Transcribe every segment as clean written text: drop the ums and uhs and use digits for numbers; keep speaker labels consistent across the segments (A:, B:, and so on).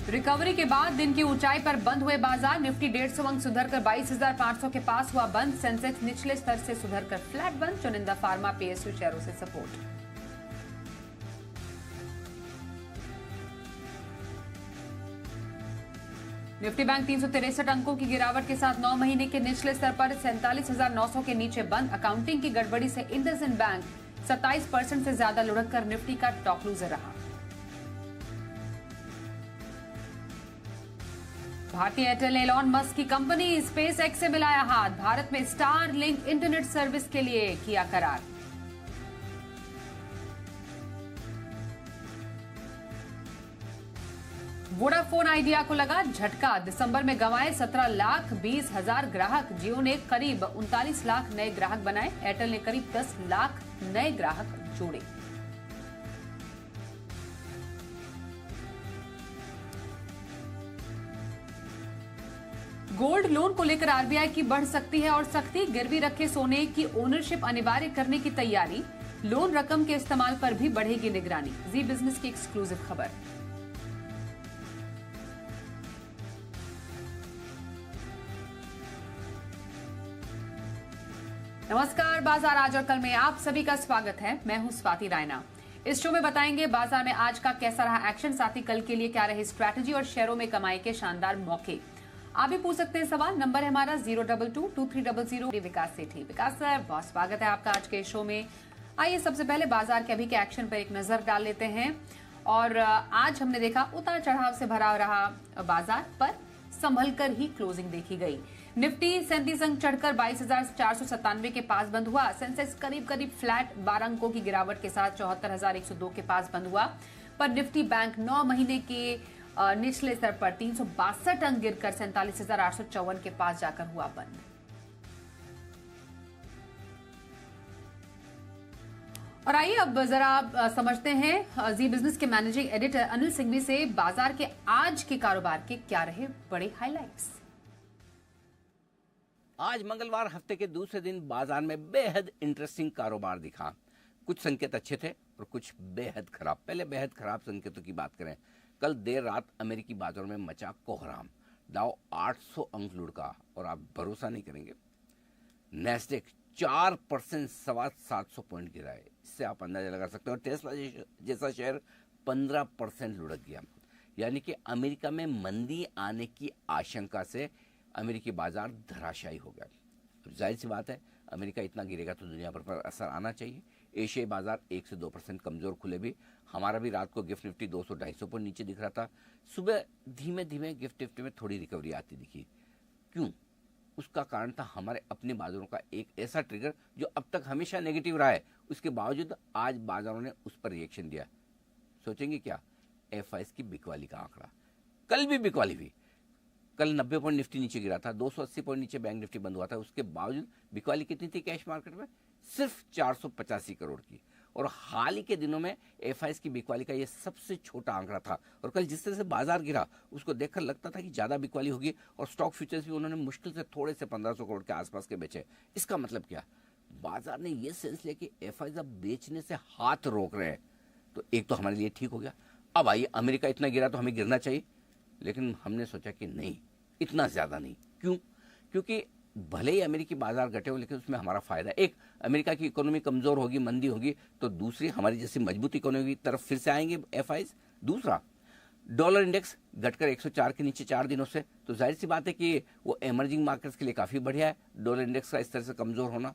A: Recovery के बाद दिन की ऊंचाई पर बंद हुए बाजार। निफ्टी 150 अंक सुधरकर 22,500 के पास हुआ बंद। सेंसेक्स निचले स्तर से सुधरकर फ्लैट बंद। चुनिंदा फार्मा पीएसयू शेयरों से सपोर्ट। निफ्टी बैंक 363 अंकों की गिरावट के साथ 9 महीने के निचले स्तर पर 47,900 के नीचे बंद। अकाउंटिंग की गड़बड़ी से इंडसइंड बैंक 27% से ज्यादा लुढ़क कर निफ्टी का टॉप लूजर रहा। भारतीय एयरटेल ने एलॉन मस्क की कंपनी स्पेस एक्स से मिलाया हाथ। भारत में स्टारलिंक इंटरनेट सर्विस के लिए किया करार। वोडाफोन आइडिया को लगा झटका। दिसंबर में गंवाए 17,20,000 ग्राहक। जियो ने करीब 39 लाख नए ग्राहक बनाए। एयरटेल ने करीब 10 लाख नए ग्राहक जोड़े। गोल्ड लोन को लेकर आरबीआई की बढ़ सकती है और सख्ती। गिरवी रखे सोने की ओनरशिप अनिवार्य करने की तैयारी। लोन रकम के इस्तेमाल पर भी बढ़ेगी निगरानी। जी बिजनेस की एक्सक्लूसिव खबर। नमस्कार, बाजार आज और कल में आप सभी का स्वागत है। मैं हूं स्वाति रायना। इस शो में बताएंगे बाजार में आज का कैसा रहा एक्शन, साथ ही कल के लिए क्या रही स्ट्रैटेजी और शेयरों में कमाई के शानदार मौके। आप भी पूछ सकते हैं सवाल। नंबर है हमारा 0222300। विकास सेठी। विकास सर, बहुत स्वागत है आपका आज के शो में। आइए सबसे पहले बाजार के अभी के एक्शन पर एक नजर डाल लेते हैं। और आज हमने देखा उतार चढ़ाव से भरा रहा बाजार, पर संभल कर ही क्लोजिंग देखी गई। निफ्टी 37 अंक चढ़कर 22,497 के पास बंद हुआ। सेंसेक्स करीब फ्लैट 12 अंकों की गिरावट के साथ 74,102 के पास बंद हुआ। पर निफ्टी बैंक 9 महीने के निचले स्तर पर 362 अंक गिरकर 47,854 के पास जाकर हुआ बंद। और आइए अब जरा समझते हैं जी बिजनेस के मैनेजिंग एडिटर अनिल सिंघवी से बाजार के आज के कारोबार के क्या रहे बड़े हाइलाइट्स।
B: आज मंगलवार हफ्ते के दूसरे दिन बाजार में बेहद इंटरेस्टिंग कारोबार दिखा। कुछ संकेत अच्छे थे और कुछ बेहद खराब। पहले बेहद खराब संकेतों की बात करें। कल देर रात अमेरिकी बाजारों में मचा कोहराम। डाउ 800 अंक लुढ़का और आप भरोसा नहीं करेंगे, नैस्डैक 4% 750 पॉइंट गिराए। इससे आप अंदाजा लगा सकते हैं। और टेस्ला जैसा शेयर 15% लुढ़क गया। यानी कि अमेरिका में मंदी आने की आशंका से अमेरिकी बाजार धराशायी हो गया। अब जाहिर सी बात है, अमेरिका इतना गिरेगा तो दुनिया भर पर असर आना चाहिए। एशियाई बाजार 1 से 2% कमजोर खुले भी। हमारा भी रात को गिफ्ट निफ्टी 200-250 पर नीचे दिख रहा था। सुबह धीमे धीमे गिफ्ट निफ्टी में थोड़ी रिकवरी आती दिखी। क्यों? उसका कारण था हमारे अपने बाजारों का एक ऐसा ट्रिगर जो अब तक हमेशा नेगेटिव रहा है। उसके बावजूद आज बाजारों ने उस पर रिएक्शन दिया। सोचेंगे क्या? एफआईएस की बिकवाली का आंकड़ा। कल भी बिकवाली हुई। कल 90 पॉइंट निफ्टी नीचे गिरा था, 280 पॉइंट नीचे बैंक निफ्टी बंद हुआ था। उसके बावजूद बिकवाली कितनी थी कैश मार्केट में? सिर्फ 485 करोड़ की। और हाल ही के दिनों में एफआईएस की बिकवाली का यह सबसे छोटा आंकड़ा था। और कल जिस तरह से बाजार गिरा उसको देखकर लगता था कि ज्यादा बिकवाली होगी। और स्टॉक फ्यूचर्स भी उन्होंने मुश्किल से थोड़े से 1500 करोड़ के आसपास के बेचे। इसका मतलब क्या? बाजार ने यह सेंस लिया कि एफआईएस अब बेचने से हाथ रोक रहे हैं। तो एक तो हमारे लिए ठीक हो गया। अब आइए, अमेरिका इतना गिरा तो हमें गिरना चाहिए, लेकिन हमने सोचा कि नहीं, इतना ज्यादा नहीं। क्यों? क्योंकि भले ही अमेरिकी बाजार घटे हो, लेकिन उसमें हमारा फायदा। एक, अमेरिका की इकोनॉमी कमजोर होगी, मंदी होगी, तो दूसरी हमारी जैसी मजबूत इकोनॉमी की तरफ फिर से आएंगे एफआईएस। दूसरा, डॉलर इंडेक्स घटकर 104 के नीचे 4 दिनों से, तो जाहिर सी बात है कि वो इमर्जिंग मार्केट्स के लिए काफी बढ़िया है डॉलर इंडेक्स का इस तरह से कमजोर होना।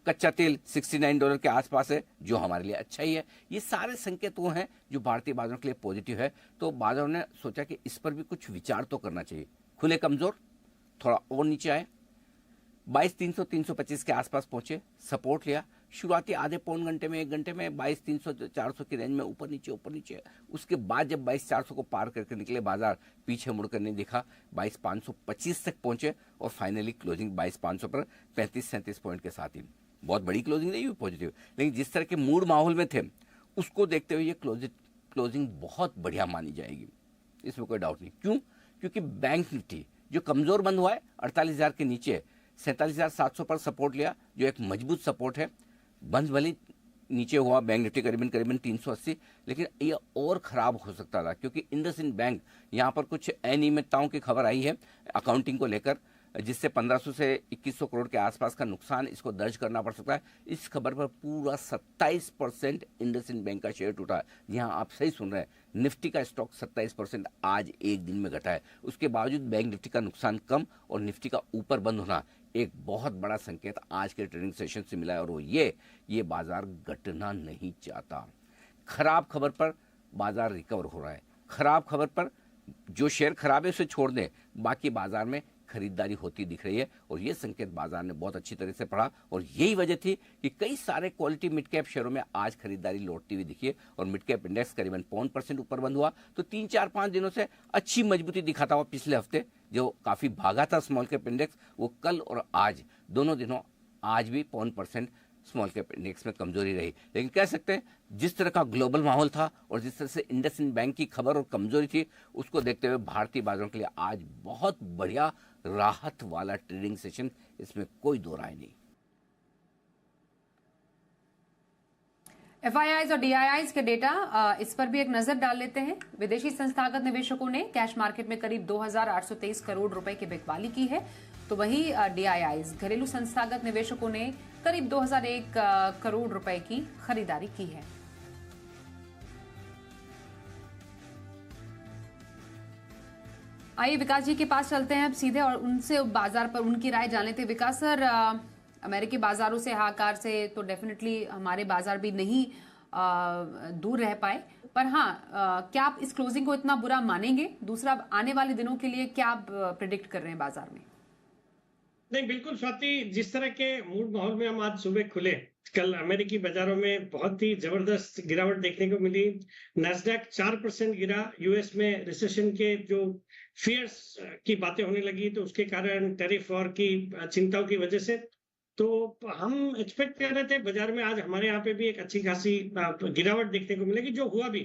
B: कच्चा तेल $69 के आसपास है, जो हमारे लिए अच्छा ही है। ये सारे संकेत वो हैं जो भारतीय बाजारों के लिए पॉजिटिव है। तो बाजारों ने सोचा कि इस पर भी कुछ विचार तो करना चाहिए। खुले कमजोर, थोड़ा और नीचे आए, 22,300-325 के आसपास पहुंचे, सपोर्ट लिया। शुरुआती आधे पौन घंटे में, 1 घंटे में 22,300-400 की रेंज में ऊपर नीचे। उसके बाद जब 22,400 को पार करके निकले बाजार, पीछे मुड़कर नहीं दिखा। 22,525 तक पहुंचे और फाइनली क्लोजिंग 22,500 पर 35-37 पॉइंट के साथ ही। बहुत बड़ी क्लोजिंग नहीं हुई पॉजिटिव, लेकिन जिस तरह के मूड माहौल में थे उसको देखते हुए ये क्लोजिंग बहुत बढ़िया मानी जाएगी, इसमें कोई डाउट नहीं। क्यों? क्योंकि बैंक निफ्टी जो कमजोर बंद हुआ है 48,000 के नीचे, 47,700 पर सपोर्ट लिया, जो एक मजबूत सपोर्ट है। बंद भले नीचे हुआ बैंक निफ्टी करीबन करीबन 380, लेकिन ये और ख़राब हो सकता था क्योंकि इंडसइंड बैंक यहाँ पर कुछ अनियमितताओं की खबर आई है अकाउंटिंग को लेकर, जिससे 1500 से 2100 करोड़ के आसपास का नुकसान इसको दर्ज करना पड़ सकता है। इस खबर पर पूरा 27% इंडसइंड बैंक का शेयर टूटा है। जी हाँ, आप सही सुन रहे हैं, निफ्टी का स्टॉक 27% आज एक दिन में घटा है। उसके बावजूद बैंक निफ्टी का नुकसान कम और निफ्टी का ऊपर बंद होना एक बहुत बड़ा संकेत आज के ट्रेडिंग सेशन से मिला है, और वो ये बाजार घटना नहीं चाहता। खराब खबर पर बाजार रिकवर हो रहा है। खराब खबर पर जो शेयर खराब है उसे छोड़ दें, बाकी बाजार में खरीदारी होती दिख रही है, और ये संकेत बाजार ने बहुत अच्छी तरह से पढ़ा, और यही वजह थी कि कई सारे क्वालिटी मिड कैप शेयरों में आज खरीदारी लौटती हुई दिखी है, और मिड कैप इंडेक्स करीबन 0.5% ऊपर बंद हुआ। तो 3-4-5 दिनों से अच्छी मजबूती दिखाता हुआ पिछले हफ्ते जो काफी भागा था स्मॉल कैप इंडेक्स, वो कल और आज दोनों दिनों आज भी 0.5% स्मॉल कैप इंडेक्स में कमजोरी रही। लेकिन कह सकते हैं जिस तरह का ग्लोबल माहौल था और जिस तरह से इंडसइंड बैंक की खबर और कमजोरी थी, उसको देखते हुए भारतीय बाजारों के लिए आज बहुत बढ़िया राहत वाला ट्रेडिंग सेशन, इसमें कोई दो राय नहीं।
A: एफआईआईज और डीआईआईज के डेटा, इस पर भी एक नजर डाल लेते हैं। विदेशी संस्थागत निवेशकों ने कैश मार्केट में करीब 2823 करोड़ रुपए की बिकवाली की है, तो वहीं डीआईआईज घरेलू संस्थागत निवेशकों ने करीब 2001 करोड़ रुपए की खरीदारी की है। आइए विकास जी के पास चलते हैं अब सीधे और उनसे बाजार पर उनकी राय जान लेते हैं। विकास सर, अमेरिकी बाजारों से हाहाकार से तो डेफिनेटली हमारे बाजार भी नहीं दूर रह पाए, पर हाँ, क्या आप इस क्लोजिंग को इतना बुरा मानेंगे? दूसरा, आने वाले दिनों के लिए क्या आप प्रिडिक्ट कर रहे हैं बाजार में?
C: नहीं, बिल्कुल स्वाति, जिस तरह के मूड माहौल में हम आज सुबह खुले, कल अमेरिकी बाजारों में बहुत ही जबरदस्त गिरावट देखने को मिली। नैस्डैक 4% गिरा। यूएस में रिसेशन के जो फियर्स की बातें होने लगी, तो उसके कारण टैरिफ वॉर की चिंताओं की वजह से तो हम एक्सपेक्ट कर रहे थे बाजार में आज हमारे यहाँ पे भी एक अच्छी खासी गिरावट देखने को मिलेगी, जो हुआ भी।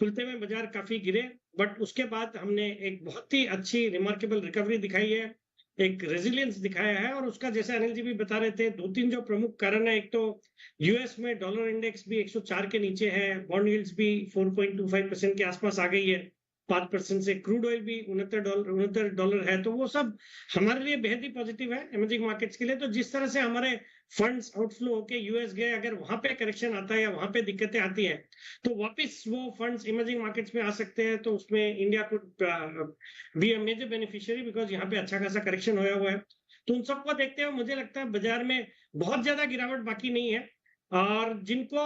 C: खुलते में बाजार काफी गिरे, बट उसके बाद हमने एक बहुत ही अच्छी रिमार्केबल रिकवरी दिखाई है, एक रेजिलियंस दिखाया है। और उसका जैसे अनिल जी भी बता रहे थे, 2-3 जो प्रमुख कारण है, एक तो यूएस में डॉलर इंडेक्स भी 104 के नीचे है, बॉन्ड यील्ड्स भी 4.25% के आसपास आ गई है 5% से, क्रूड ऑयल भी $69 है, तो वो सब हमारे लिए बेहद ही पॉजिटिव है इमर्जिंग मार्केट्स के लिए। तो जिस तरह से हमारे फंड्स आउटफ्लो होके यूएस गए, अगर वहां पे करेक्शन आता है या वहां पे दिक्कतें आती हैं, तो वापस वो फंड्स इमर्जिंग मार्केट्स में आ सकते हैं। तो उसमें इंडिया को be a major beneficiary, because यहाँ पे अच्छा खासा करेक्शन होया हुआ है। तो उन सबको देखते हुए मुझे लगता है बाजार में बहुत ज्यादा गिरावट बाकी नहीं है, और जिनको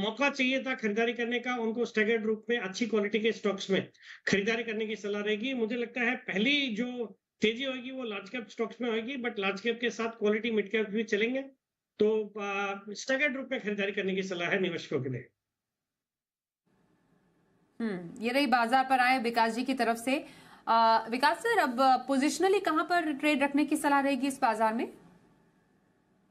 C: मौका चाहिए था खरीदारी करने का, उनको स्टैगर्ड रूप में अच्छी क्वालिटी के स्टॉक्स में खरीदारी करने की सलाह रहेगी। मुझे लगता है पहली जो तेजी होगी वो लार्ज कैप स्टॉक्स में होगी, बट लार्ज कैप के साथ क्वालिटी मिड कैप भी चलेंगे। तो स्टैगर्ड रूप में खरीदारी करने की सलाह है निवेशकों के लिए।
A: ये रही बाजार पर आए विकास जी की तरफ से। विकास सर, अब पोजिशनली कहां पर ट्रेड रखने की सलाह रहेगी इस बाजार में?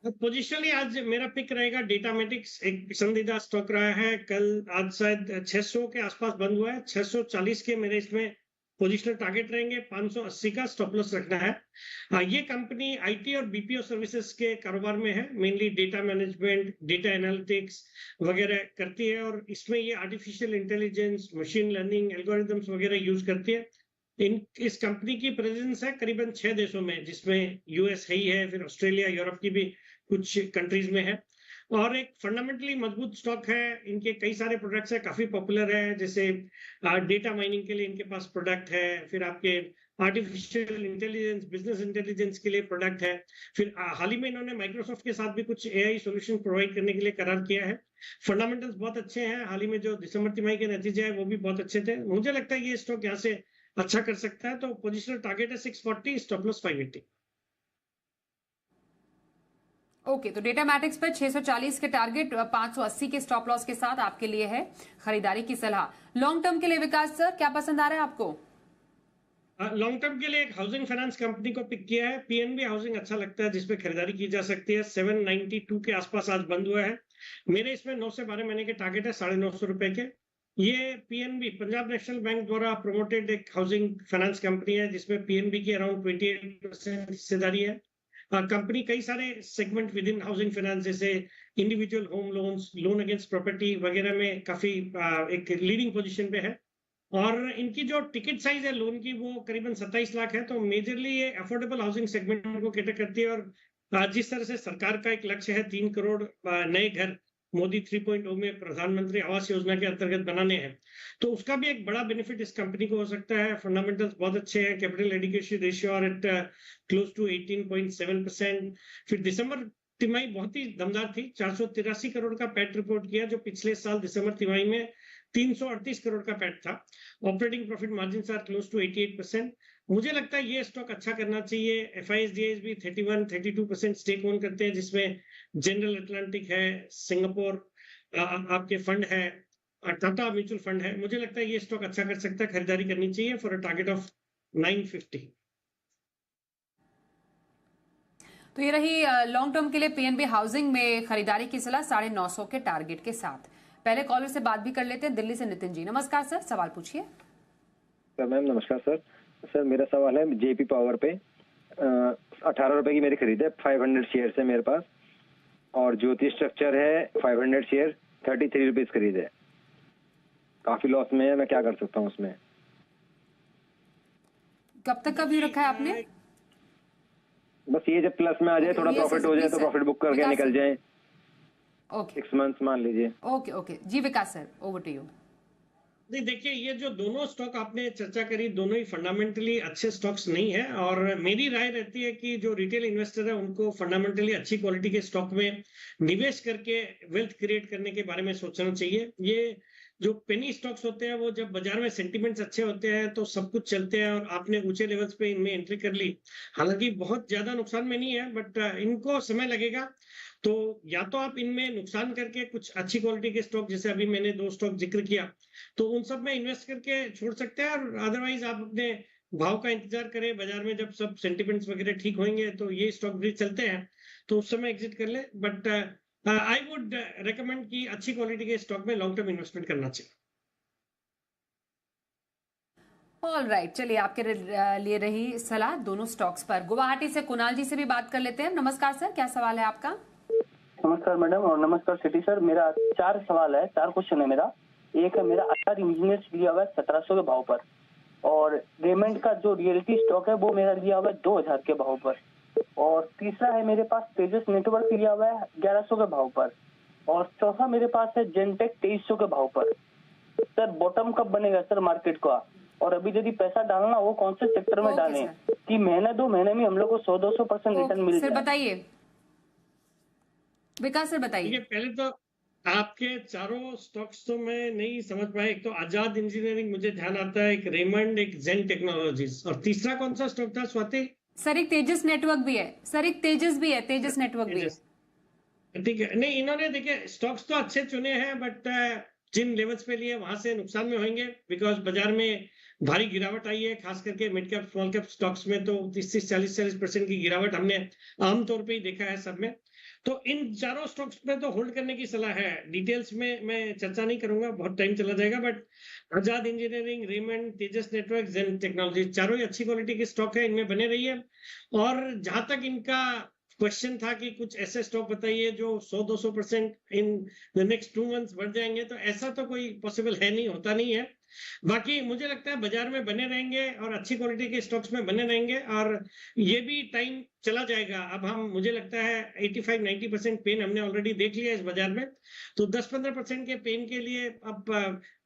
C: पोजिशनली आज मेरा पिक रहेगा डेटामेटिक्स, एक पसंदीदा स्टॉक रहा है। कल आज शायद 600 के आसपास बंद हुआ है, 640 के मेरे इसमें पोजिशनल टारगेट रहेंगे, 580 का स्टॉप लॉस रखना है। ये कंपनी आईटी और बीपीओ सर्विसेज के कारोबार में है, mainly data management, data analytics वगैरह करती है, और इसमें ये artificial intelligence, machine learning algorithms वगैरह यूज करती है। इस कंपनी की प्रेजेंस है करीबन 6 देशों में, जिसमें यूएस ही है, फिर ऑस्ट्रेलिया, यूरोप की भी कुछ कंट्रीज में है, और एक फंडामेंटली मजबूत स्टॉक है। इनके कई सारे प्रोडक्ट्स है, काफी पॉपुलर है, जैसे डेटा माइनिंग के लिए इनके पास प्रोडक्ट है, फिर आपके आर्टिफिशियल इंटेलिजेंस, बिजनेस इंटेलिजेंस के लिए प्रोडक्ट है, फिर हाल ही में इन्होंने माइक्रोसॉफ्ट के साथ भी कुछ एआई सॉल्यूशन प्रोवाइड करने के लिए करार किया है। फंडामेंटल्स बहुत अच्छे हैं, हाल ही में जो दिसंबर तिमाही के नतीजे है वो भी बहुत अच्छे थे। मुझे लगता है ये स्टॉक यहाँ से अच्छा कर सकता है। तो पोजिशनल टारगेट है 640, स्टॉप लॉस 580।
A: ओके, तो डेटा मैट्रिक्स पर 640 के टारगेट, 580 के स्टॉप लॉस के साथ आपके लिए है खरीदारी की सलाह। लॉन्ग टर्म के लिए विकास सर, क्या पसंद आ रहा है आपको?
C: लॉन्ग टर्म के लिए एक हाउसिंग फाइनेंस कंपनी को पिक किया है, पीएनबी हाउसिंग अच्छा लगता है, जिसपे खरीदारी की जा सकती है। 792 के आसपास आज बंद हुआ है। मेरे इसमें 9 से 12 महीने के टारगेट है 950 रुपए के। ये पीएनबी पंजाब नेशनल बैंक द्वारा प्रोमोटेड एक हाउसिंग फाइनेंस कंपनी है, जिसमें पीएनबी की अराउंड 28% हिस्सेदारी है। कंपनी कई सारे segment within housing finance, जैसे individual home loans, loan against property वगैरह में काफी एक लीडिंग पोजीशन पे है। और इनकी जो टिकट साइज है लोन की वो करीबन 27 लाख है, तो मेजरली ये अफोर्डेबल हाउसिंग सेगमेंट को कैटर करती है। और जिस तरह से सरकार का एक लक्ष्य है 3 करोड़ नए घर मोदी 3.0 में प्रधानमंत्री आवास योजना के अंतर्गत बनाने हैं, तो उसका भी एक बड़ा बेनिफिट इस कंपनी को हो सकता है। फंडामेंटल्स बहुत अच्छे हैं, कैपिटल एडिक्वेसी रेशियो और एट क्लोज टू 18.7%। फिर दिसंबर तिमाही बहुत ही दमदार थी, 483 करोड़ का पैट रिपोर्ट किया, जो पिछले साल दिसंबर तिमाही में 338 करोड़ का पैट था। Operating profit margin are close to 88%। मुझे लगता है ये स्टॉक अच्छा करना चाहिए। FISDAs भी 31-32% स्टेक ओन करते हैं, जिसमें जनरल अटलांटिक है, सिंगापुर आपके फंड है, टाटा म्यूचुअल फंड है। मुझे लगता है ये स्टॉक अच्छा कर सकता है, खरीदारी करनी चाहिए फॉर अ टारगेट ऑफ 950।
A: तो ये रही लॉन्ग टर्म के लिए PNB हाउसिंग में खरीदारी की सलाह 950 के टारगेट के साथ। पहले कॉलर से बात भी कर लेते हैं। दिल्ली से नितिन जी, नमस्कार सर, सवाल पूछिए।
D: मैम नमस्कार सर। सर मेरा सवाल है JP पावर पे 18 रुपए की मेरी खरीद है, 500 शेयर है मेरे पास, और ज्योति स्ट्रक्चर है 500 शेयर, 33 रुपीज खरीद है। काफी लॉस में है, मैं क्या कर सकता हूँ उसमें?
A: कब तक का व्यू रखा है आपने?
D: बस ये जब प्लस में आ जाए, थोड़ा प्रॉफिट हो जाए तो प्रॉफिट बुक करके निकल जाए।
A: ओके
D: 6 मंथ्स मान लीजिए।
A: Okay ji Vikas sir, over to you.
C: नहीं, देखिए ये जो दोनों स्टॉक आपने चर्चा करी, दोनों ही फंडामेंटली अच्छे स्टॉक्स नहीं है। और मेरी राय रहती है कि जो रिटेल इन्वेस्टर है उनको फंडामेंटली अच्छी क्वालिटी के स्टॉक में निवेश करके वेल्थ क्रिएट करने के बारे में सोचना चाहिए। ये जो पेनी स्टॉक्स होते हैं वो जब बाजार में सेंटिमेंट्स अच्छे होते हैं तो सब कुछ चलते हैं, और आपने ऊंचे लेवल्स पे इनमें एंट्री कर ली, हालांकि बहुत ज्यादा नुकसान में नहीं है, बट इनको समय लगेगा। तो या तो आप इनमें नुकसान करके कुछ अच्छी क्वालिटी के स्टॉक, जैसे अभी मैंने 2 स्टॉक जिक्र किया, तो उन सब में इन्वेस्ट करके छोड़ सकते हैं। और अदरवाइज आप अपने भाव का इंतजार करें, बाजार में जब सब सेंटिमेंट्स वगैरह ठीक होंगे तो ये स्टॉक भी चलते हैं, तो उस समय एग्जिट कर ले। बट आई वुड रेकमेंड कि अच्छी क्वालिटी के स्टॉक में लॉन्ग टर्म इन्वेस्टमेंट करना चाहिए।
A: ऑल राइट, चलिए आपके लिए रही सलाह दोनों स्टॉक्स पर। गुवाहाटी से कुणाल जी से भी बात कर लेते हैं। नमस्कार सर, क्या सवाल है आपका?
E: नमस्कार मैडम, और नमस्कार सिटी सर। मेरा 4 सवाल है, 4 क्वेश्चन है मेरा। एक है मेरा आचार इंजीनियर्स लिया हुआ है 1700 के भाव पर, और रेमंड का जो रियलिटी स्टॉक है वो मेरा लिया हुआ है 2000 के भाव पर, और तीसरा है मेरे पास तेजस नेटवर्क लिया हुआ है 1100 के भाव पर, और चौथा मेरे पास है जेनटेक 2300 के भाव पर। सर बॉटम कब बनेगा सर मार्केट का, और अभी यदि पैसा डालना हो कौन से सेक्टर में डालें कि महीने 2 महीने में हम लोग को 100-200% रिटर्न मिल जाए?
A: सर बताइए, विकास सर बताइए।
C: पहले तो आपके चारों स्टॉक्स तो मैं नहीं समझ पाया। एक तो आजाद इंजीनियरिंग मुझे ध्यान आता है, एक रेमंड, एक जेन टेक्नोलॉजीज, और तीसरा कौन सा स्टॉक था स्वाति?
A: सर एक तेजस नेटवर्क भी है, सर एक तेजस भी है, तेजस नेटवर्क भी है।
C: ठीक है, नहीं इन्होंने देखिए स्टॉक्स तो अच्छे चुने हैं, बट जिन लेवल्स पे लिए वहां से नुकसान में होंगे, बिकॉज बाजार में भारी गिरावट आई है, खास करके mid cap small cap stocks में तो 30-40% की गिरावट हमने आमतौर पे ही देखा है सब में। तो इन चारों स्टॉक्स में तो होल्ड करने की सलाह है। डिटेल्स में मैं चर्चा नहीं करूंगा, बहुत टाइम चला जाएगा। But Azad engineering, Raymond, Tejas network, Zen technology, चारों ही अच्छी क्वालिटी के स्टॉक है, इनमें बने रहिए। और जहां तक इनका क्वेश्चन था कि कुछ ऐसे स्टॉक बताइए जो 100-200% इन द नेक्स्ट 2 मंथ्स बढ़ जाएंगे, तो ऐसा तो कोई पॉसिबल है नहीं, होता नहीं है। बाकी मुझे लगता है बाजार में बने रहेंगे और अच्छी क्वालिटी के स्टॉक्स में बने रहेंगे, और ये भी टाइम चला जाएगा। अब हम, मुझे लगता है 85-90% पेन हमने ऑलरेडी देख लिया इस बाजार में, तो 10-15% के पेन के लिए अब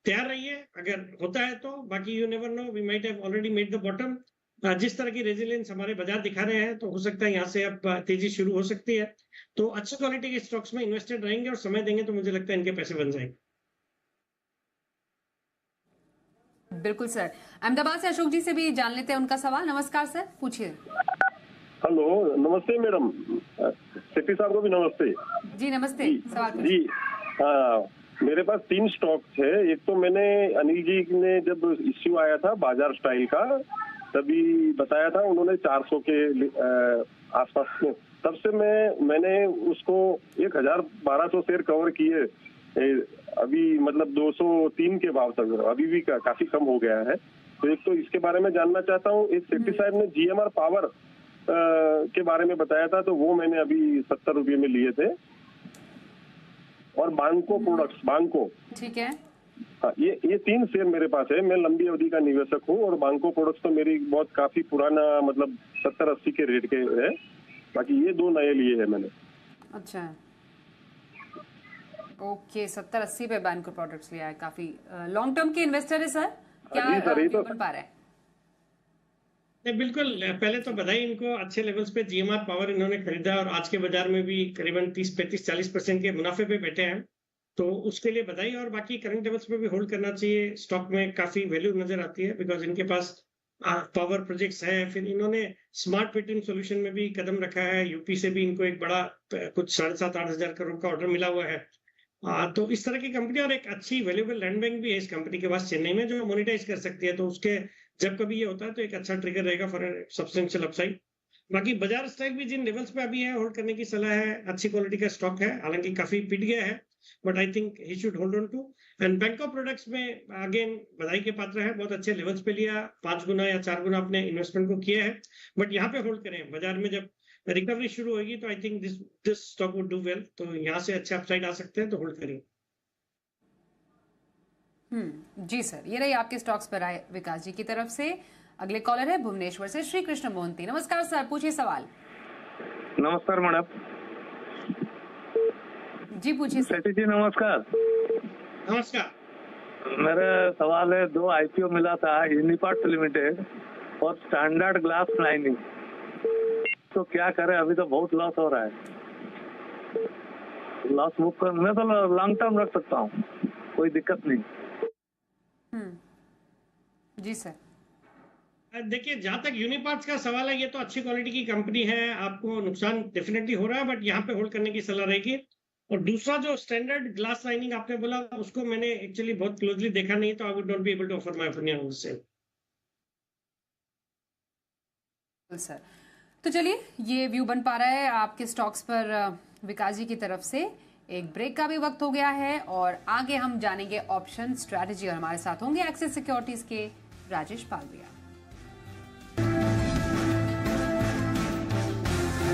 C: तैयार रहिए अगर होता है तो। बाकी you never know, we might have already made the bottom. जिस तरह की रेजिलियंस हमारे बाजार दिखा रहे हैं, तो हो सकता है यहाँ से अब तेजी शुरू हो सकती है। तो अच्छी क्वालिटी के स्टॉक्स में इन्वेस्टेड रहेंगे और समय देंगे तो मुझे लगता है इनके पैसे बन जाएंगे।
A: बिल्कुल सर। अहमदाबाद से अशोक जी से भी जान लेते हैं उनका सवाल। नमस्कार सर, पूछिए।
F: हेलो, नमस्ते मैडम, सेठी साहब को भी नमस्ते।
A: जी नमस्ते, सवाल पूछिए।
F: जी हाँ, मेरे पास 3 स्टॉक्स है। एक तो मैंने अनिल जी ने जब इश्यू आया था बाजार स्टाइल का, तभी बताया था उन्होंने 400 के आसपास में, तब से मैंने उसको 1200 शेयर कवर किए, अभी मतलब 203 के भाव तक, अभी भी काफी कम हो गया है। तो एक तो इसके बारे में जानना चाहता हूँ। एक सेठी साहब ने GMR पावर के बारे में बताया था, तो वो मैंने अभी 70 रुपये में लिए थे। और बांको प्रोडक्ट्स, बांको।
A: ठीक है।
F: हाँ, ये 3 शेयर मेरे पास है। मैं लंबी अवधि का निवेशक हूँ और बांको प्रोडक्ट्स तो मेरी बहुत काफी पुराना, मतलब 70-80 के रेट के है। बाकी ये 2 नए लिए है मैंने।
A: अच्छा, ओके, 70-80 पे बैंको प्रोडक्ट्स लिया है। काफी लॉन्ग टर्म के इन्वेस्टर है सर, क्या
F: जी सर, ये तो
A: बन पा रहा है?
C: नहीं, बिल्कुल। पहले तो बधाई इनको, अच्छे लेवल्स पे जीएमआर पावर इन्होंने खरीदा और आज के बाजार में भी करीबन 30-35-40% के मुनाफे पे बैठे हैं, तो उसके लिए बधाई। और बाकी करंट लेवल्स पे भी होल्ड करना चाहिए। स्टॉक में काफी वैल्यू नजर आती है बिकॉज इनके पास पावर प्रोजेक्ट्स है। फिर इन्होंने स्मार्ट मीटरिंग सॉल्यूशन में भी कदम रखा है। यूपी से भी इनको एक बड़ा कुछ 7,500-8 हजार करोड़ का ऑर्डर मिला हुआ है। तो इस तरह की कंपनी, और एक अच्छी वैल्यूएबल लैंड बैंक भी है इस कंपनी के पास चेन्नई में, जो मोनेटाइज कर सकती है। तो उसके जब कभी ये होता है तो एक अच्छा ट्रिगर रहेगा फॉर सब्सटेंशियल अपसाइड। बाकी बाजार स्टॉक भी जिन लेवल्स पे अभी है, होल्ड करने की सलाह है। अच्छी क्वालिटी का स्टॉक है, हालांकि काफी पिट गया है, but I think he should hold on to. And bank of products में अगेन बधाई के पात्र है, बहुत अच्छे लेवल्स पे लिया, 5 गुना या 4 गुना अपने इन्वेस्टमेंट को किया है। बट यहाँ पे होल्ड करें, बाजार में जब रिकवरी शुरू होगी तो I think this stock would do well. तो यहाँ से अच्छे अपसाइड आ सकते हैं, तो होल्ड करिए।
A: जी सर, ये रही आपके स्टॉक्स पर आए विकास जी की तरफ से। अगले कॉलर है भुवनेश्वर से श्री कृष्ण मोहंती। नमस्कार सर, पूछिए सवाल।
G: नमस्कार मैडम
A: जी, पूछिए सर।
G: सेठी जी नमस्कार।
C: नमस्कार।
G: मेरा सवाल है, 2 आईपीओ मिला था, यूनिपार्ट्स लिमिटेड और स्टैंडर्ड ग्लास लाइनिंग, तो क्या करें? अभी तो बहुत लॉस हो रहा है। लॉस बुक कर, मैं तो लॉन्ग टर्म रख सकता हूँ, कोई दिक्कत नहीं।
A: जी सर।
C: देखिए, जहां तक यूनिपार्ट्स का सवाल है, ये तो अच्छी क्वालिटी की कंपनी है, आपको नुकसान डेफिनेटली हो रहा है, बट यहाँ पे होल्ड करने की सलाह रहेगी। और दूसरा जो स्टैंडर्ड ग्लास लाइनिंग आपने बोला, उसको मैंने एक्चुअली बहुत क्लोजली देखा नहीं, तो I would not be able to offer my opinion on this.
A: Sir, तो चलिए, ये व्यू बन पा रहा है आपके स्टॉक्स पर विकास जी की तरफ से। एक ब्रेक का भी वक्त हो गया है और आगे हम जानेंगे ऑप्शन स्ट्रैटेजी, और हमारे साथ होंगे एक्सिस सिक्योरिटीज के राजेश पालविया।